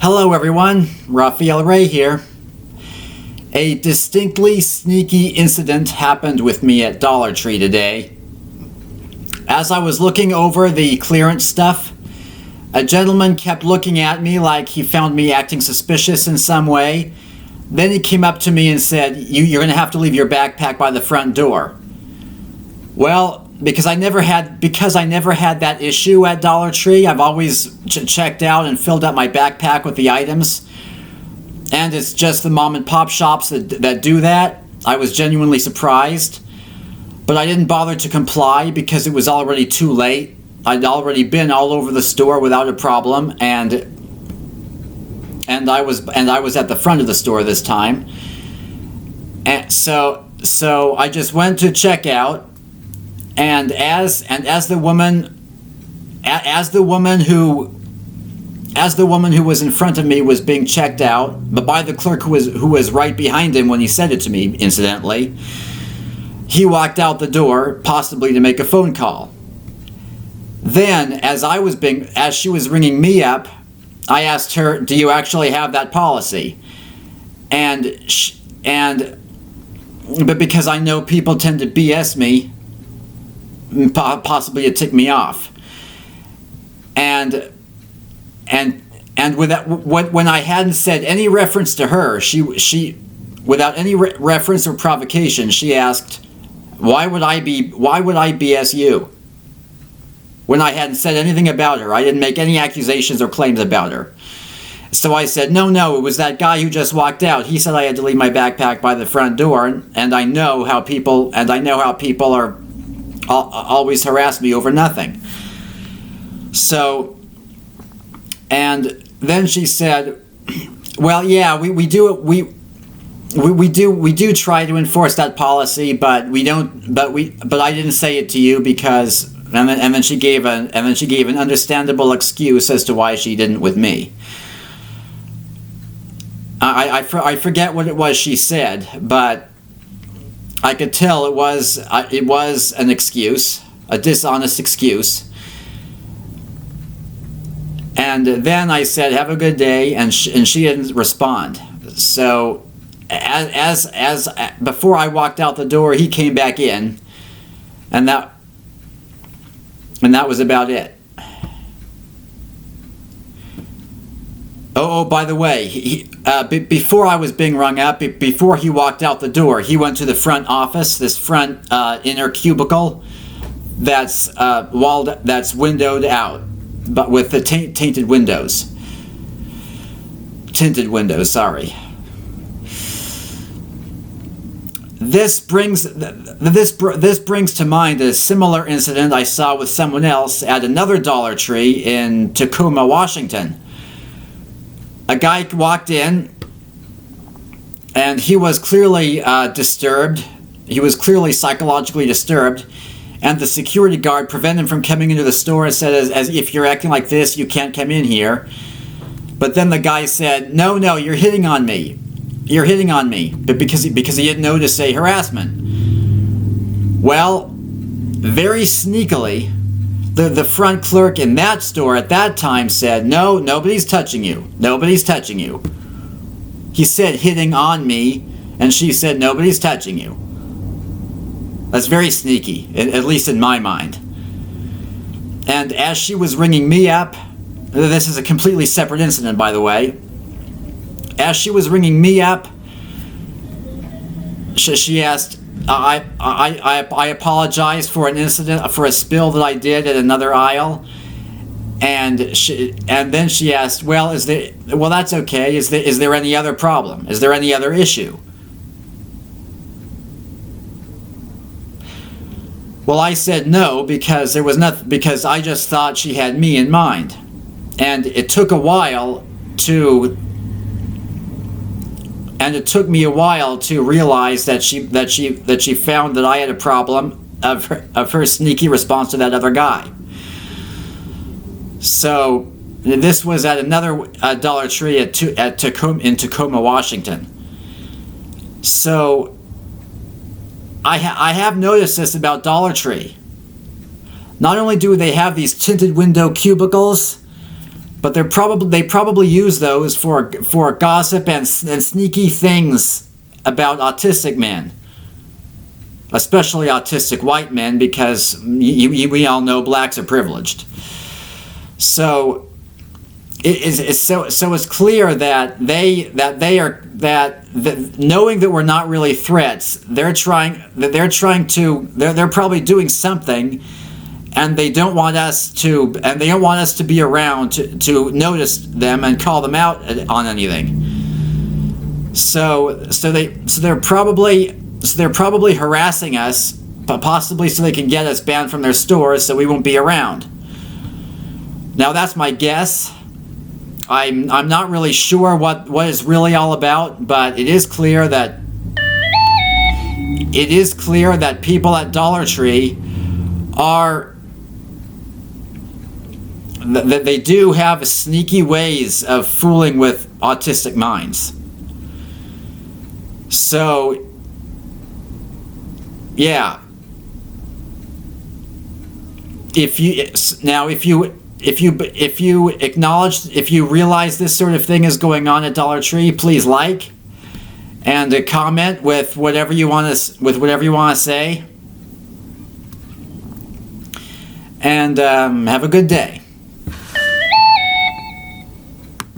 Hello everyone, Raphael Ray here. A distinctly sneaky incident happened with me at Dollar Tree today. As I was looking over the clearance stuff, a gentleman kept looking at me like he found me acting suspicious in some way. Then he came up to me and said, You're going to have to leave your backpack by the front door. Well, because I never had that issue at Dollar Tree, I've always checked out and filled up my backpack with the items. And it's just the mom and pop shops that do that. I was genuinely surprised. But I didn't bother to comply because it was already too late. I'd already been all over the store without a problem, and I was at the front of the store this time. And so I just went to check out. And as the woman who was in front of me was being checked out, but by the clerk who was right behind him when he said it to me, incidentally, he walked out the door, possibly to make a phone call. Then, as she was ringing me up, I asked her, "Do you actually have that policy?" But because I know people tend to BS me, possibly it ticked me off. And with that, when I hadn't said any reference to her, she without any reference or provocation, she asked, why would I BS you? When I hadn't said anything about her, I didn't make any accusations or claims about her. So I said, no, it was that guy who just walked out. He said I had to leave my backpack by the front door, and I know how people are always harass me over nothing. So, and then she said, well, yeah, we do try to enforce that policy, but I didn't say it to you because, and then she gave an understandable excuse as to why she didn't with me. I forget what it was she said, but I could tell it was an excuse, a dishonest excuse. And then I said, "Have a good day," and she didn't respond. So, as before I walked out the door, he came back in, and that was about it. Oh, by the way, before I was being rung up, before he walked out the door, he went to the front office, this front inner cubicle that's windowed out, but with the tinted windows. Tinted windows, sorry. This brings to mind a similar incident I saw with someone else at another Dollar Tree in Tacoma, Washington. A guy walked in, and he was clearly disturbed. He was clearly psychologically disturbed, and the security guard prevented him from coming into the store and said, as if you're acting like this, you can't come in here. But then the guy said, no, you're hitting on me. You're hitting on me, but because he didn't know to say harassment. Well, very sneakily, the front clerk in that store at that time said, no, nobody's touching you. Nobody's touching you. He said hitting on me, and she said nobody's touching you. That's very sneaky, at least in my mind. And as she was ringing me up, this is a completely separate incident, by the way. As she was ringing me up, she asked, I apologize for an incident, for a spill that I did at another aisle, and then she asked, well, that's okay. Is there any other problem? Is there any other issue? Well, I said no because there was nothing, because I just thought she had me in mind, and it took a while to. And it took me a while to realize that she found that I had a problem of her sneaky response to that other guy. So this was at another Dollar Tree in Tacoma, Washington. So I have noticed this about Dollar Tree. Not only do they have these tinted window cubicles, But they probably use those for gossip and sneaky things about autistic men, especially autistic white men, because we all know blacks are privileged. So it's clear that knowing that we're not really threats, they're probably doing something, and they don't want us to be around to notice them and call them out on anything. So they're probably harassing us, but possibly so they can get us banned from their stores, so we won't be around. Now that's my guess. I'm not really sure what it's really all about, but it is clear that people at Dollar Tree they do have sneaky ways of fooling with autistic minds. So yeah, if you realize this sort of thing is going on at Dollar Tree, please like and comment with whatever you want to say, and have a good day.